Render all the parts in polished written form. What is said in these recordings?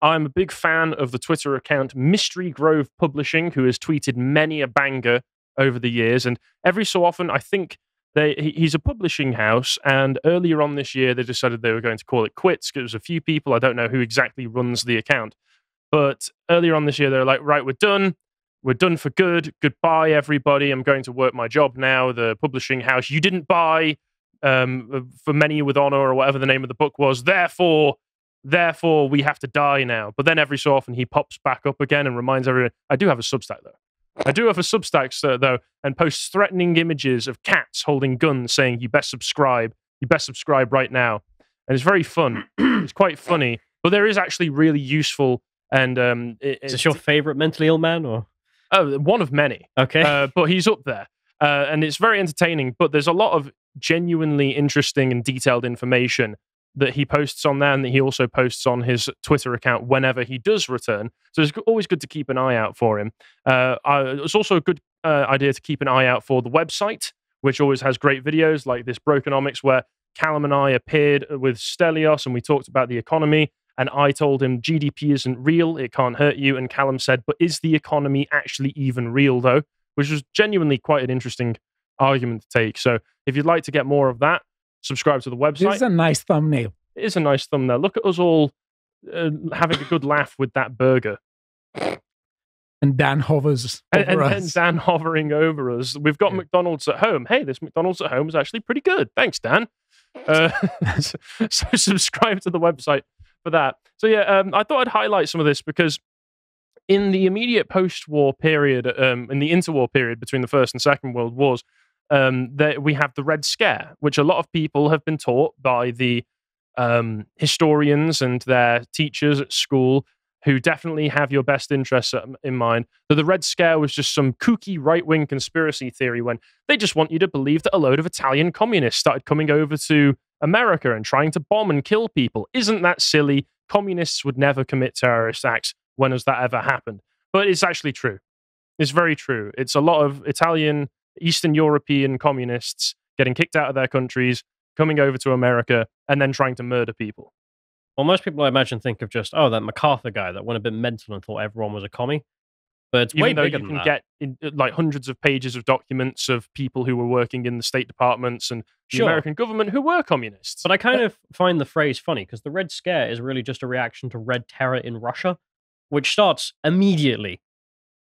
I'm a big fan of the Twitter account Mystery Grove Publishing, who has tweeted many a banger over the years. And every so often, I think he's a publishing house. And earlier on this year, they decided they were going to call it quits because it was a few people. I don't know who exactly runs the account. But earlier on this year, they were like, right, we're done. We're done for good. Goodbye, everybody. I'm going to work my job now. The publishing house you didn't buy for Many with Honor or whatever the name of the book was. Therefore, we have to die now. But then every so often he pops back up again and reminds everyone, I do have a Substack, though. I do have a Substack, though, and posts threatening images of cats holding guns saying, you best subscribe. You best subscribe right now. And it's very fun. It's quite funny. But there is actually really useful and... is this your favorite mentally ill man, or...? Oh, one of many. Okay. But he's up there. And it's very entertaining, but there's a lot of genuinely interesting and detailed information that he posts on there and that he also posts on his Twitter account whenever he does return. So it's always good to keep an eye out for him. It's also a good idea to keep an eye out for the website, which always has great videos like this Brok Conomics, where Callum and I appeared with Stelios and we talked about the economy. And I told him GDP isn't real, it can't hurt you. And Callum said, but is the economy actually even real, though? Which was genuinely quite an interesting argument to take. So if you'd like to get more of that, subscribe to the website. This is a nice thumbnail. It is a nice thumbnail. Look at us all having a good laugh with that burger. And Dan hovers over us. And Dan hovering over us. We've got McDonald's at home. Hey, this McDonald's at home is actually pretty good. Thanks, Dan. So subscribe to the website for that. So yeah, I thought I'd highlight some of this because in the immediate post-war period, in the interwar period between the First and Second World Wars, we have the Red Scare, which a lot of people have been taught by the historians and their teachers at school, who definitely have your best interests in mind, that the Red Scare was just some kooky right-wing conspiracy theory when they just want you to believe that a load of Italian communists started coming over to America and trying to bomb and kill people. Isn't that silly? Communists would never commit terrorist acts. When has that ever happened? But it's actually true. It's very true. It's a lot of Italian, Eastern European communists getting kicked out of their countries, coming over to America, and then trying to murder people. Well, most people, I imagine, think of just, that MacArthur guy that went a bit mental and thought everyone was a commie. But it's way bigger than that. You can get like hundreds of pages of documents of people who were working in the State Departments and the American government who were communists. But I kind of find the phrase funny because the Red Scare is really just a reaction to Red Terror in Russia, which starts immediately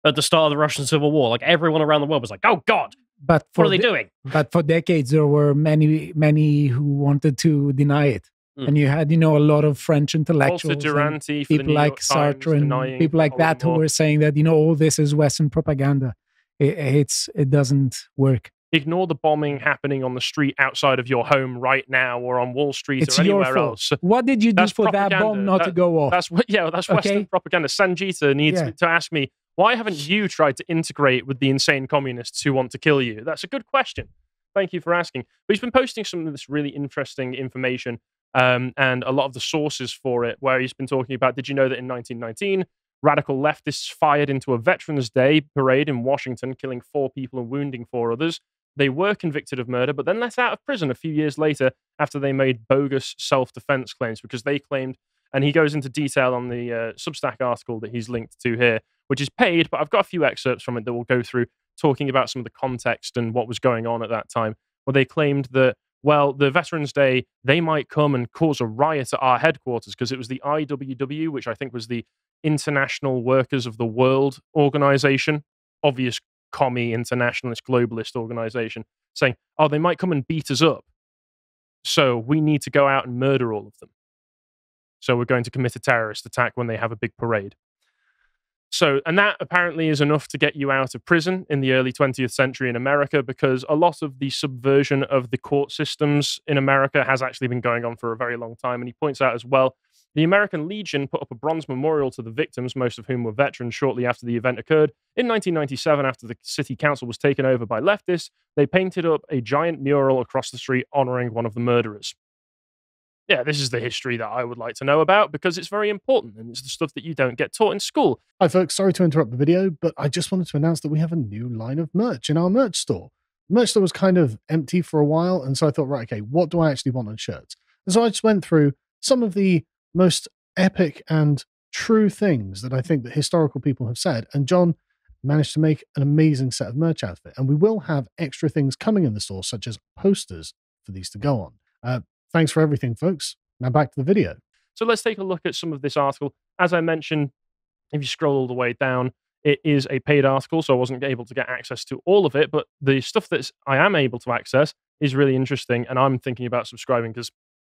at the start of the Russian Civil War. Like, everyone around the world was like, oh, God, what are they doing? But for decades, there were many who wanted to deny it. And you had, a lot of French intellectuals, people like Sartre and people like that who were saying that, all this is Western propaganda. It doesn't work. Ignore the bombing happening on the street outside of your home right now, or on Wall Street, or anywhere else. What did you do for that bomb not to go off? That's Western propaganda. Sanjita needs to ask me, why haven't you tried to integrate with the insane communists who want to kill you? That's a good question. Thank you for asking. But he's been posting some of this really interesting information. And a lot of the sources for it, where he's been talking about, did you know that in 1919, radical leftists fired into a Veterans Day parade in Washington, killing 4 people and wounding 4 others. They were convicted of murder, but then let out of prison a few years later after they made bogus self-defense claims because they claimed, and he goes into detail on the Substack article that he's linked to here, which is paid, but I've got a few excerpts from it that we'll go through, talking about some of the context and what was going on at that time, where they claimed that, well, the Veterans Day, they might come and cause a riot at our headquarters because it was the IWW, which I think was the International Workers of the World organization, obvious commie, internationalist, globalist organization, saying, oh, they might come and beat us up. So we need to go out and murder all of them. So we're going to commit a terrorist attack when they have a big parade. So, and that apparently is enough to get you out of prison in the early 20th century in America, because a lot of the subversion of the court systems in America has actually been going on for a very long time. And he points out as well, the American Legion put up a bronze memorial to the victims, most of whom were veterans, shortly after the event occurred. In 1997, after the city council was taken over by leftists, they painted up a giant mural across the street honoring one of the murderers. Yeah, this is the history that I would like to know about because it's very important and it's the stuff that you don't get taught in school. Hi folks, sorry to interrupt the video, but I just wanted to announce that we have a new line of merch in our merch store. The merch store was kind of empty for a while, and so I thought, right, okay, what do I actually want on shirts? And so I just went through some of the most epic and true things that I think that historical people have said. And John managed to make an amazing set of merch out of it. And we will have extra things coming in the store, such as posters for these to go on. Thanks for everything, folks. Now back to the video. So let's take a look at some of this article. As I mentioned, if you scroll all the way down, it is a paid article, so I wasn't able to get access to all of it, but the stuff that I am able to access is really interesting, and I'm thinking about subscribing because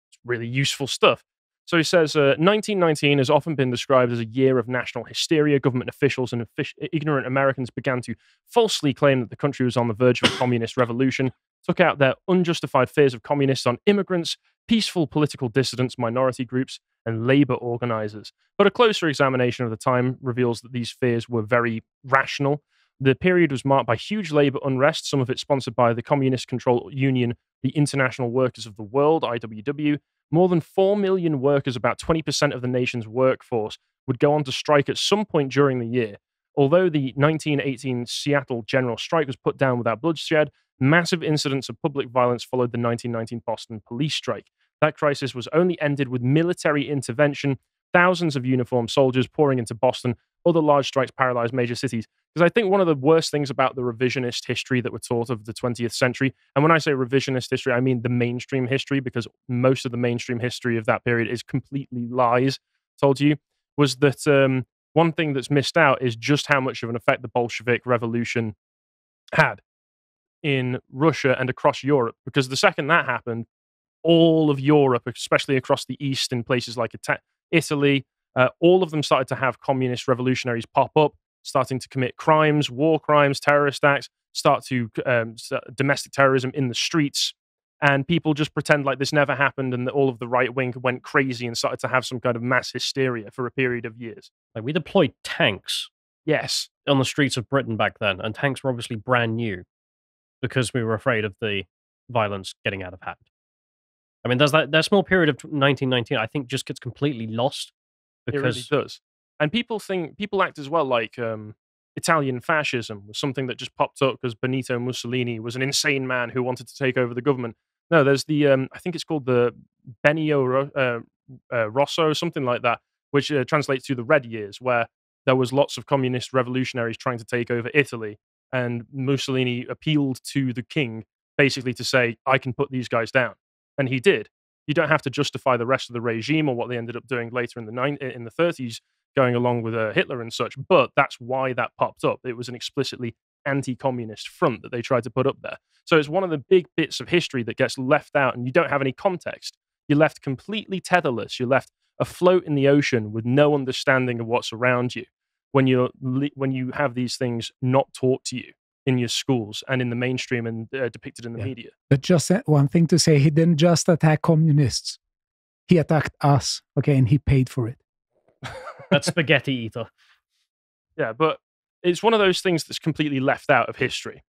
it's really useful stuff. So he says, 1919 has often been described as a year of national hysteria. Government officials and ignorant Americans began to falsely claim that the country was on the verge of a communist revolution, took out their unjustified fears of communists on immigrants, peaceful political dissidents, minority groups, and labor organizers. But a closer examination of the time reveals that these fears were very rational. The period was marked by huge labor unrest, some of it sponsored by the communist-controlled union, the International Workers of the World, IWW. More than 4 million workers, about 20% of the nation's workforce, would go on to strike at some point during the year. Although the 1918 Seattle general strike was put down without bloodshed, massive incidents of public violence followed the 1919 Boston police strike. That crisis was only ended with military intervention, thousands of uniformed soldiers pouring into Boston. Other large strikes paralyzed major cities. Because I think one of the worst things about the revisionist history that we're taught of the 20th century, and when I say revisionist history, I mean the mainstream history, because most of the mainstream history of that period is completely lies told to you, was that one thing that's missed out is just how much of an effect the Bolshevik Revolution had in Russia and across Europe. Because the second that happened, all of Europe, especially across the East in places like Italy, all of them started to have communist revolutionaries pop up, starting to commit crimes, war crimes, terrorist acts, start to domestic terrorism in the streets. And people just pretend like this never happened and that all of the right wing went crazy and started to have some kind of mass hysteria for a period of years. Like, we deployed tanks. Yes. On the streets of Britain back then, and tanks were obviously brand new because we were afraid of the violence getting out of hand. I mean, there's that small period of 1919, I think, just gets completely lost. Because it really does. And people act as well like Italian fascism was something that just popped up because Benito Mussolini was an insane man who wanted to take over the government. No, there's the, I think it's called the Benio Rosso, something like that, which translates to the Red Years, where there was lots of communist revolutionaries trying to take over Italy. And Mussolini appealed to the king basically to say, I can put these guys down. And he did. You don't have to justify the rest of the regime or what they ended up doing later in the 30s, going along with Hitler and such. But that's why that popped up. It was an explicitly anti-communist front that they tried to put up there. So it's one of the big bits of history that gets left out, and you don't have any context. You're left completely tetherless. You're left afloat in the ocean with no understanding of what's around you when you have these things not taught to you in your schools and in the mainstream and depicted in the media. But just one thing to say, he didn't just attack communists. He attacked us, okay, and he paid for it. That's spaghetti eater. Yeah, but it's one of those things that's completely left out of history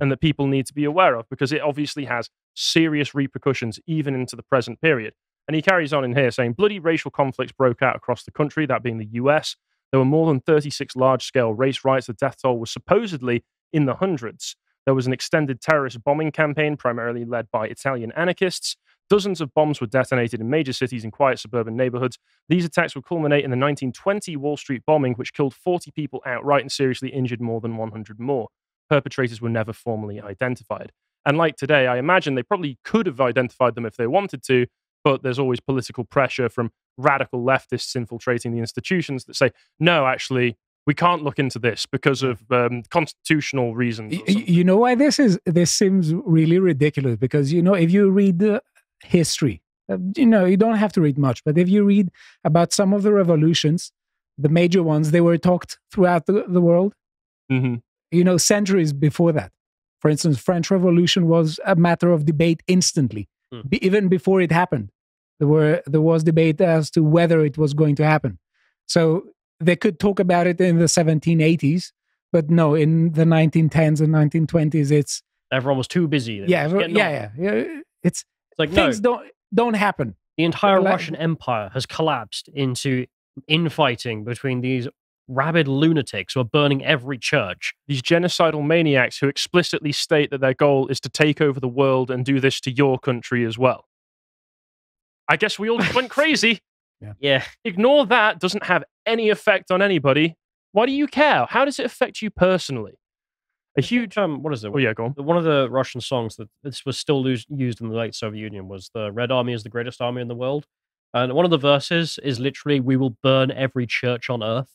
and that people need to be aware of because it obviously has serious repercussions even into the present period. And he carries on in here saying, bloody racial conflicts broke out across the country, that being the US. There were more than 36 large-scale race riots. The death toll was supposedly in the hundreds. There was an extended terrorist bombing campaign, primarily led by Italian anarchists. Dozens of bombs were detonated in major cities and quiet suburban neighborhoods. These attacks would culminate in the 1920 Wall Street bombing, which killed 40 people outright and seriously injured more than 100 more. Perpetrators were never formally identified. And like today, I imagine they probably could have identified them if they wanted to, but there's always political pressure from radical leftists infiltrating the institutions that say, no, actually, we can't look into this because of constitutional reasons. You know why this seems really ridiculous? Because, if you read the history, you don't have to read much, but if you read about some of the revolutions, the major ones, they were talked throughout the world, centuries before that. For instance, French Revolution was a matter of debate instantly, even before it happened. There was debate as to whether it was going to happen. So they could talk about it in the 1780s, but no, in the 1910s and 1920s, everyone was too busy. It's like things don't happen. The entire Russian Empire has collapsed into infighting between these rabid lunatics who are burning every church. These genocidal maniacs who explicitly state that their goal is to take over the world and do this to your country as well. I guess we all just went crazy. Yeah. Ignore that. Doesn't have any effect on anybody, why do you care? How does it affect you personally? A huge what is it? Oh yeah, go on. One of the Russian songs that this was still used in the late Soviet Union was "The Red Army is the greatest army in the world," and one of the verses is literally "We will burn every church on earth."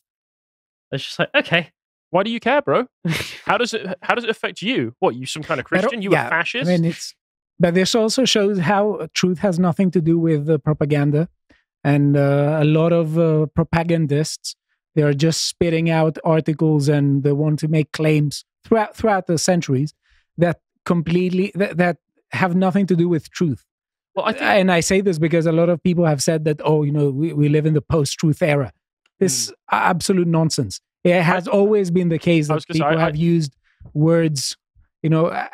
It's just like, okay, why do you care, bro? How does it affect you? What, you some kind of Christian? You a fascist? I mean, but this also shows how truth has nothing to do with propaganda, and a lot of propagandists, they are just spitting out articles and they want to make claims throughout the centuries that completely that have nothing to do with truth. Well, and I say this because a lot of people have said that, we live in the post-truth era. This absolute nonsense. It has always been the case that people have used words,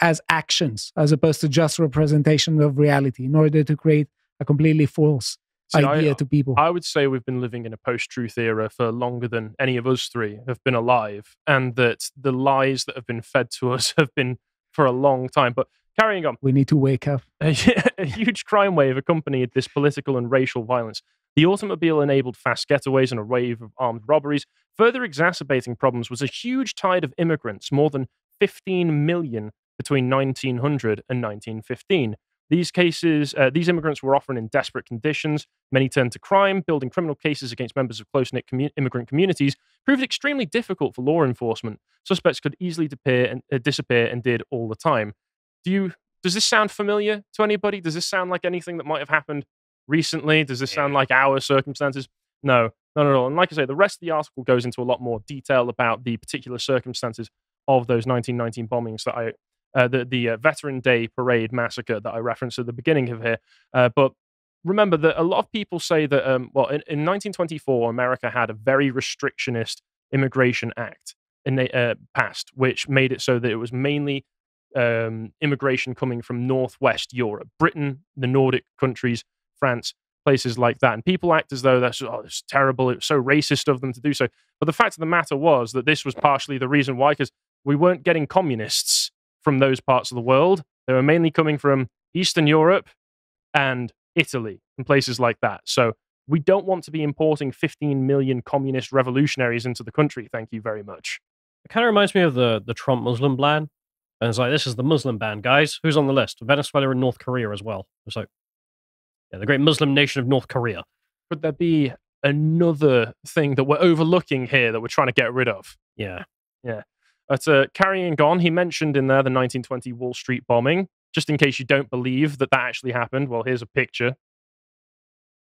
as actions as opposed to just representation of reality in order to create a completely false idea to people. I would say we've been living in a post-truth era for longer than any of us three have been alive, and that the lies that have been fed to us have been for a long time. But carrying on. We need to wake up. A huge crime wave accompanied this political and racial violence. The automobile enabled fast getaways and a wave of armed robberies. Further exacerbating problems was a huge tide of immigrants, more than 15 million between 1900 and 1915. These immigrants were often in desperate conditions. Many turned to crime. Building criminal cases against members of close-knit immigrant communities proved extremely difficult for law enforcement. Suspects could easily disappear and did all the time. Does this sound familiar to anybody? Does this sound like anything that might have happened recently? Does this sound like our circumstances? No, not at all. And like I say, the rest of the article goes into a lot more detail about the particular circumstances of those 1919 bombings that the Veteran Day Parade massacre that I referenced at the beginning of here. But remember that a lot of people say that, in 1924, America had a very restrictionist immigration act passed, which made it so that it was mainly immigration coming from Northwest Europe, Britain, the Nordic countries, France, places like that. And people act as though it's terrible, it's so racist of them to do so. But the fact of the matter was that this was partially the reason why, because we weren't getting communists from those parts of the world. They were mainly coming from Eastern Europe and Italy and places like that. So we don't want to be importing 15 million communist revolutionaries into the country. Thank you very much. It kind of reminds me of the Trump Muslim ban. And it's like, this is the Muslim ban, guys. Who's on the list? Venezuela and North Korea as well. It's like, the great Muslim nation of North Korea. Could there be another thing that we're overlooking here that we're trying to get rid of? Yeah. But carrying on, he mentioned in there the 1920 Wall Street bombing. Just in case you don't believe that actually happened, well, here's a picture.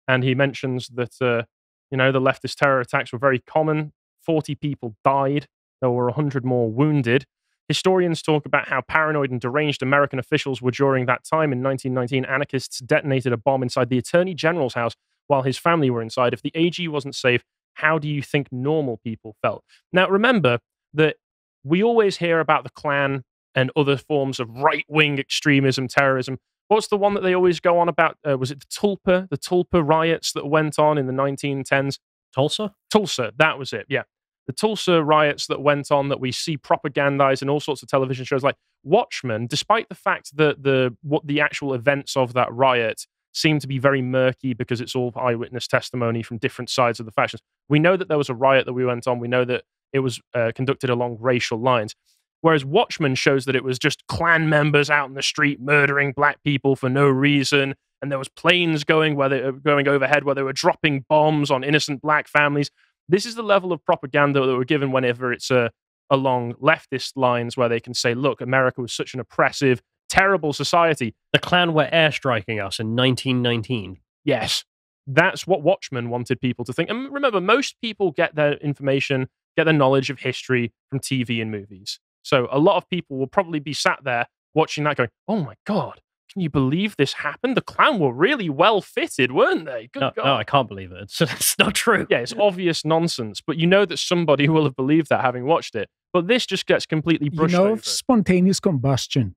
And he mentions that, the leftist terror attacks were very common. 40 people died. There were 100 more wounded. Historians talk about how paranoid and deranged American officials were during that time. In 1919, anarchists detonated a bomb inside the Attorney General's house while his family were inside. If the AG wasn't safe, how do you think normal people felt? Now, remember that we always hear about the Klan and other forms of right-wing extremism, terrorism. What's the one that they always go on about? Was it the Tulpa riots that went on in the 1910s? Tulsa, that was it, yeah. The Tulsa riots that went on that we see propagandized in all sorts of television shows like Watchmen, despite the fact that what the actual events of that riot seem to be very murky because it's all eyewitness testimony from different sides of the factions. We know that there was a riot that we went on. We know that it was conducted along racial lines. Whereas Watchmen shows that it was just Klan members out in the street murdering black people for no reason. And there was planes going overhead where they were dropping bombs on innocent black families. This is the level of propaganda that we're given whenever it's along leftist lines where they can say, look, America was such an oppressive, terrible society. The Klan were airstriking us in 1919. Yes. That's what Watchmen wanted people to think. And remember, most people get their information, get their knowledge of history from TV and movies. So a lot of people will probably be sat there watching that going, oh my God, can you believe this happened? The Klan were really well fitted, weren't they? Good God. No, I can't believe it. It's not true. Yeah, it's obvious nonsense, but you know that somebody will have believed that having watched it. But this just gets completely brushed over. Spontaneous combustion.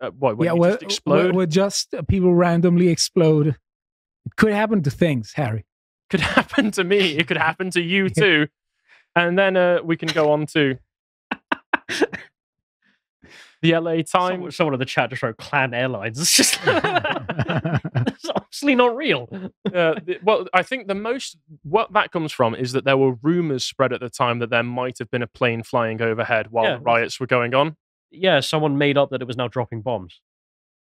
Just explode? Where just people randomly explode. It could happen to things, Harry. Could happen to me. It could happen to you too. And then we can go on to the LA Times. Someone in the chat just wrote Klan Airlines. It's just It's obviously not real. Well, I think what that comes from is that there were rumors spread at the time that there might have been a plane flying overhead while the riots were going on. Yeah, someone made up that it was now dropping bombs.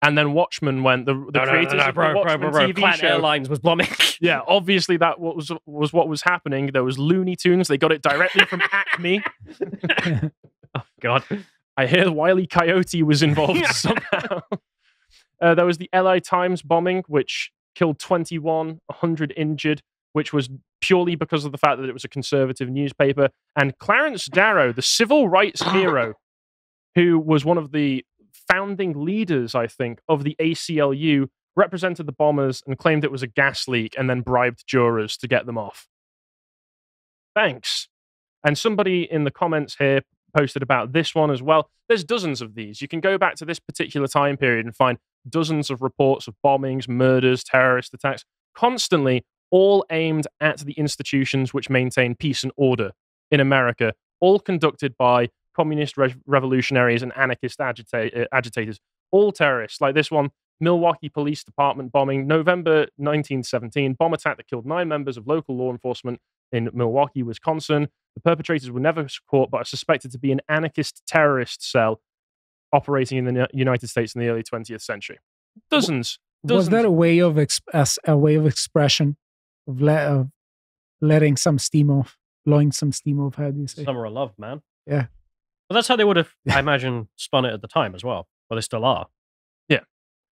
And then Watchmen went, the creators of the Watchmen TV show. Airlines was bombing. Yeah, obviously that was what was happening. There was Looney Tunes. They got it directly from Acme. Oh, God. I hear Wile E. Coyote was involved somehow. There was the LA Times bombing, which killed 21, 100 injured, which was purely because of the fact that it was a conservative newspaper. And Clarence Darrow, the civil rights hero, who was one of the founding leaders, I think, of the ACLU, represented the bombers and claimed it was a gas leak and then bribed jurors to get them off. Thanks. And somebody in the comments here posted about this one as well. There's dozens of these. You can go back to this particular time period and find dozens of reports of bombings, murders, terrorist attacks, constantly all aimed at the institutions which maintain peace and order in America, all conducted by communist revolutionaries and anarchist agitators, all terrorists. Like this one, Milwaukee Police Department bombing, November 1917, bomb attack that killed 9 members of local law enforcement in Milwaukee, Wisconsin. The perpetrators were never caught, but are suspected to be an anarchist terrorist cell operating in the United States in the early 20th century. Dozens. Was that a way of expression, of letting some steam off, blowing some steam off? How do you say? Summer of love, man. Yeah. But that's how they would have, I imagine, spun it at the time as well. Well, they still are. Yeah.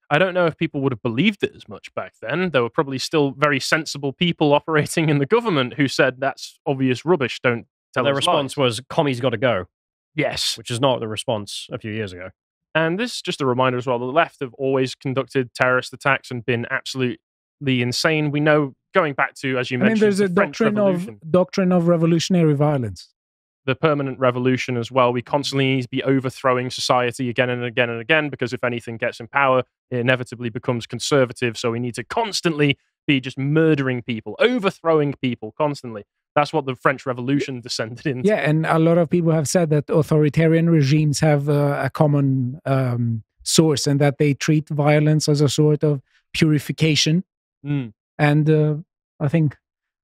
I don't know if people would have believed it as much back then. There were probably still very sensible people operating in the government who said that's obvious rubbish. Don't tell us. Their response was, commies got to go. Yes. Which is not the response a few years ago. And this is just a reminder as well. The left have always conducted terrorist attacks and been absolutely insane. We know, going back to, as you mentioned, there's a doctrine of revolutionary violence. The permanent revolution as well. We constantly need to be overthrowing society again and again and again, because if anything gets in power, it inevitably becomes conservative. So we need to constantly be just murdering people, overthrowing people constantly. That's what the French Revolution descended into. Yeah, and a lot of people have said that authoritarian regimes have a common source, and that they treat violence as a sort of purification. And I think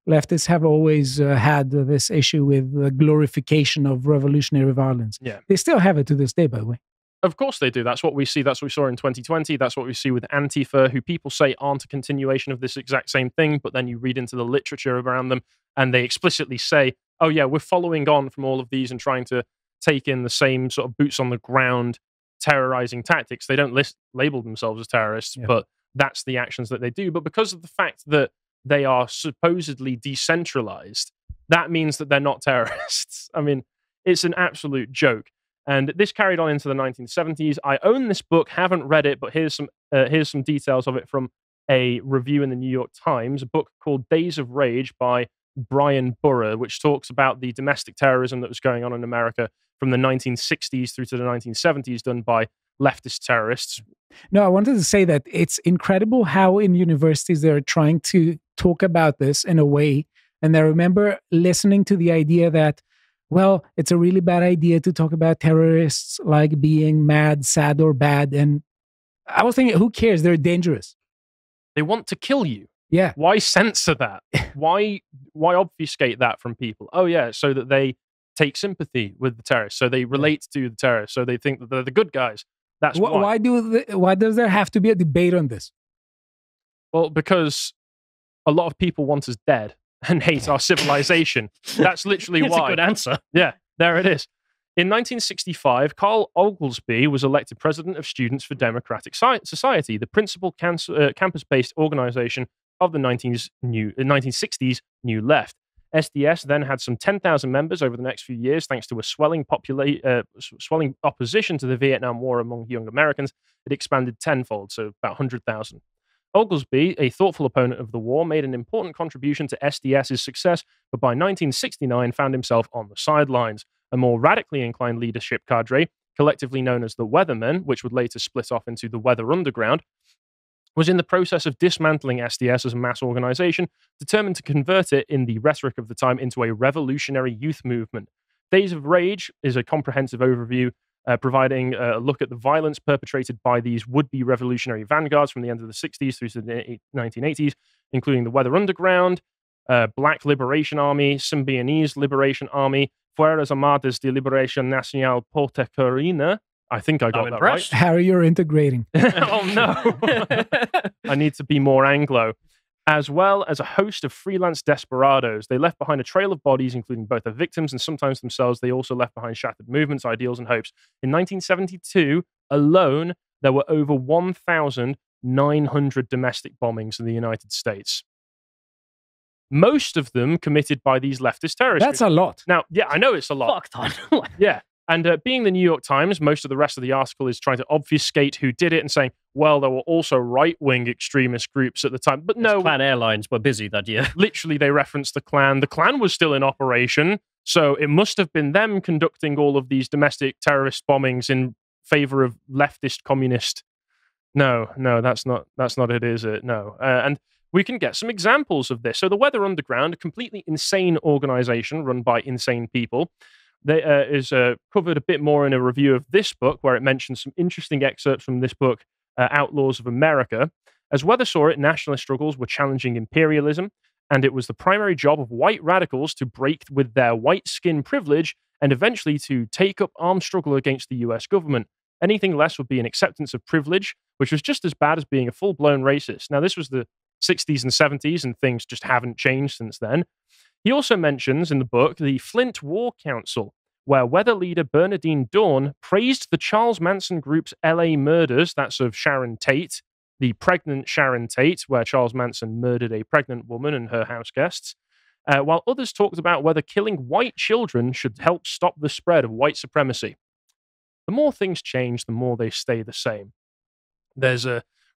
leftists have always had this issue with the glorification of revolutionary violence. Yeah. They still have it to this day, by the way. Of course they do. That's what we see. That's what we saw in 2020. That's what we see with Antifa, who people say aren't a continuation of this exact same thing, but then you read into the literature around them, and they explicitly say, oh yeah, we're following on from all of these and trying to take in the same sort of boots on the ground terrorizing tactics. They don't label themselves as terrorists, but that's the actions that they do. But because of the fact that they are supposedly decentralized, that means that they're not terrorists. I mean, it's an absolute joke. And this carried on into the 1970s. I own this book, haven't read it, but here's some details of it from a review in the New York Times, a book called Days of Rage by Brian Burrough, which talks about the domestic terrorism that was going on in America from the 1960s through to the 1970s, done by leftist terrorists. No, I wanted to say that it's incredible how in universities they're trying to talk about this in a way. And I remember listening to the idea that, well, it's a really bad idea to talk about terrorists like being mad, sad, or bad. And I was thinking, who cares? They're dangerous. They want to kill you. Yeah. Why censor that? Why obfuscate that from people? Oh, yeah, so that they take sympathy with the terrorists, so they relate to the terrorists, so they think that they're the good guys. That's why. Why does there have to be a debate on this? Well, because a lot of people want us dead and hate our civilization. That's literally why. That's a good answer. Yeah, there it is. In 1965, Carl Oglesby was elected president of Students for Democratic Society, the principal campus-based organization of the 1960s New Left. SDS then had some 10,000 members over the next few years, thanks to a swelling opposition to the Vietnam War among young Americans. It expanded tenfold, so about 100,000. Oglesby, a thoughtful opponent of the war, made an important contribution to SDS's success, but by 1969 found himself on the sidelines. A more radically inclined leadership cadre, collectively known as the Weathermen, which would later split off into the Weather Underground, was in the process of dismantling SDS as a mass organization, determined to convert it, in the rhetoric of the time, into a revolutionary youth movement. Days of Rage is a comprehensive overview providing a look at the violence perpetrated by these would-be revolutionary vanguards from the end of the 60s through to the 1980s, including the Weather Underground, Black Liberation Army, Symbionese Liberation Army, Fuerzas Armadas de Liberación Nacional Puertorriqueña. I think I got that right. Harry, you're integrating. Oh, no. I need to be more Anglo. As well as a host of freelance desperados. They left behind a trail of bodies, including both their victims and sometimes themselves. They also left behind shattered movements, ideals, and hopes. In 1972 alone, there were over 1,900 domestic bombings in the United States. Most of them committed by these leftist terrorists. That's a lot. Now, yeah, I know it's a lot. Fuck that. Yeah. And being the New York Times, most of the rest of the article is trying to obfuscate who did it and saying, well, there were also right-wing extremist groups at the time. But no. Klan Airlines were busy that year. Literally, they referenced the Klan. The Klan was still in operation. So it must have been them conducting all of these domestic terrorist bombings in favor of leftist communist. No, that's not it, is it? No. And we can get some examples of this. So the Weather Underground, a completely insane organization run by insane people, is covered a bit more in a review of this book, where it mentions some interesting excerpts from this book, Outlaws of America. As Weather saw it, nationalist struggles were challenging imperialism, and it was the primary job of white radicals to break with their white skin privilege and eventually to take up armed struggle against the US government. Anything less would be an acceptance of privilege, which was just as bad as being a full-blown racist. Now, this was the 60s and 70s, and things just haven't changed since then. He also mentions in the book the Flint War Council, where weather leader Bernardine Dawn praised the Charles Manson group's LA murders, that's of Sharon Tate, the pregnant Sharon Tate, where Charles Manson murdered a pregnant woman and her house guests, while others talked about whether killing white children should help stop the spread of white supremacy. The more things change, the more they stay the same. There's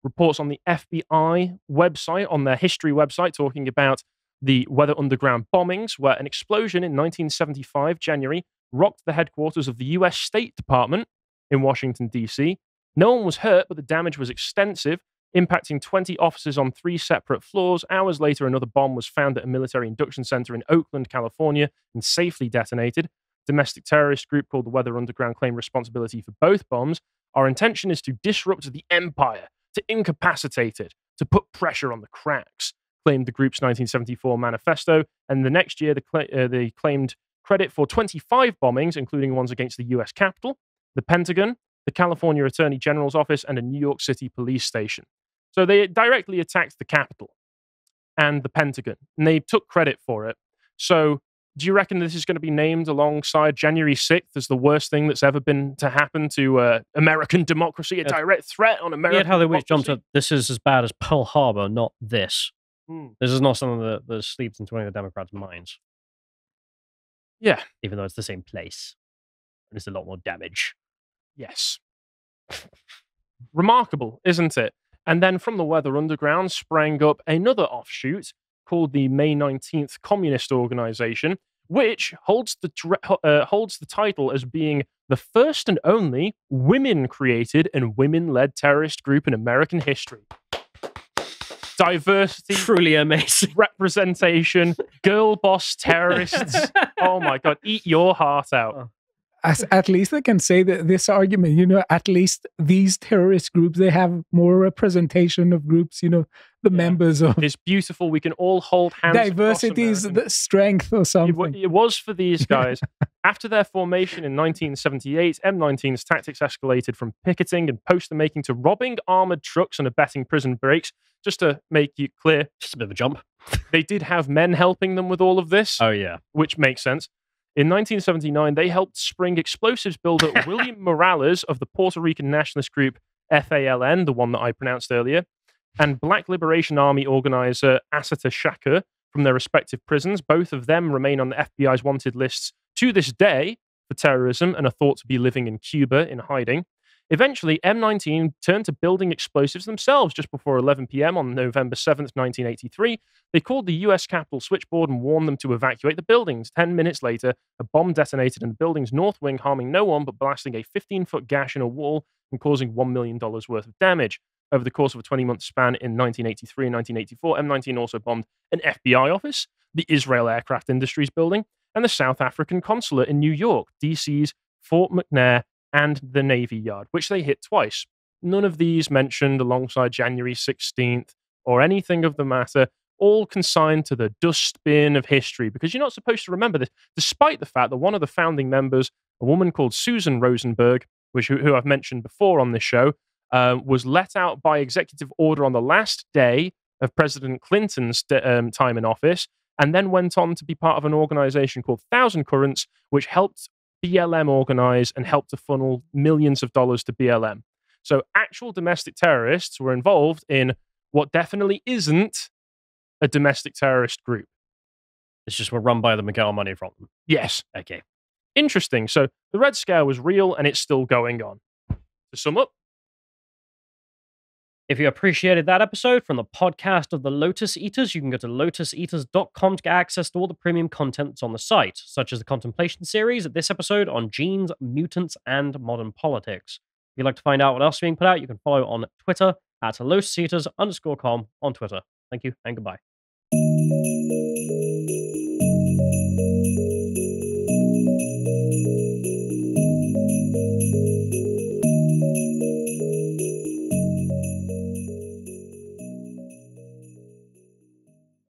reports on the FBI website, on their history website, talking about the Weather Underground bombings, where an explosion in 1975, January, rocked the headquarters of the US State Department in Washington, D.C. No one was hurt, but the damage was extensive, impacting 20 offices on 3 separate floors. Hours later, another bomb was found at a military induction center in Oakland, California, and safely detonated. Domestic terrorist group called the Weather Underground claimed responsibility for both bombs. Our intention is to disrupt the empire, to incapacitate it, to put pressure on the cracks, claimed the group's 1974 manifesto, and the next year they claimed credit for 25 bombings, including ones against the US Capitol, the Pentagon, the California Attorney General's office, and a New York City police station. So they directly attacked the Capitol and the Pentagon, and they took credit for it. So do you reckon this is going to be named alongside January 6th as the worst thing that's ever been to happen to American democracy, a direct threat on American democracy? How they jumped to, this is as bad as Pearl Harbor, not this. This is not something that sleeps into any of the Democrats' minds. Yeah. Even though it's the same place. There's a lot more damage. Yes. Remarkable, isn't it? And then from the Weather Underground sprang up another offshoot called the May 19th Communist Organization, which holds the title as being the first and only women-created and women-led terrorist group in American history. Diversity, truly amazing representation, girl boss terrorists. Oh my God, eat your heart out. At least I can say that this argument, at least these terrorist groups, they have more representation of groups, the members of. It's beautiful. We can all hold hands. Diversity is the strength or something. It was for these guys. After their formation in 1978, M19's tactics escalated from picketing and poster making to robbing armored trucks and abetting prison breaks. Just to make it clear, just a bit of a jump. They did have men helping them with all of this. Oh, yeah. Which makes sense. In 1979, they helped spring explosives builder William Morales of the Puerto Rican nationalist group FALN, the one that I pronounced earlier, and Black Liberation Army organizer Assata Shakur from their respective prisons. Both of them remain on the FBI's wanted lists to this day for terrorism and are thought to be living in Cuba in hiding. Eventually, M19 turned to building explosives themselves just before 11 p.m. on November 7th, 1983. They called the U.S. Capitol switchboard and warned them to evacuate the buildings. 10 minutes later, a bomb detonated in the building's north wing, harming no one but blasting a 15-foot gash in a wall and causing $1 million worth of damage. Over the course of a 20-month span in 1983 and 1984, M19 also bombed an FBI office, the Israel Aircraft Industries building, and the South African consulate in New York, D.C.'s Fort McNair and the Navy Yard, which they hit twice. None of these mentioned alongside January 16th or anything of the matter, all consigned to the dustbin of history, because you're not supposed to remember this, despite the fact that one of the founding members, a woman called Susan Rosenberg, who I've mentioned before on this show, was let out by executive order on the last day of President Clinton's time in office, and then went on to be part of an organization called Thousand Currents, which helped BLM organize and helped to funnel millions of dollars to BLM. So actual domestic terrorists were involved in what definitely isn't a domestic terrorist group. It's just we're run by them and get our money from them. Yes. Okay. Interesting. So the Red Scare was real and it's still going on. To sum up, if you appreciated that episode from the podcast of the Lotus Eaters, you can go to lotuseaters.com to get access to all the premium content that's on the site, such as the Contemplation series, this episode on genes, mutants, and modern politics. If you'd like to find out what else is being put out, you can follow on Twitter at lotuseaters_com on Twitter. Thank you and goodbye.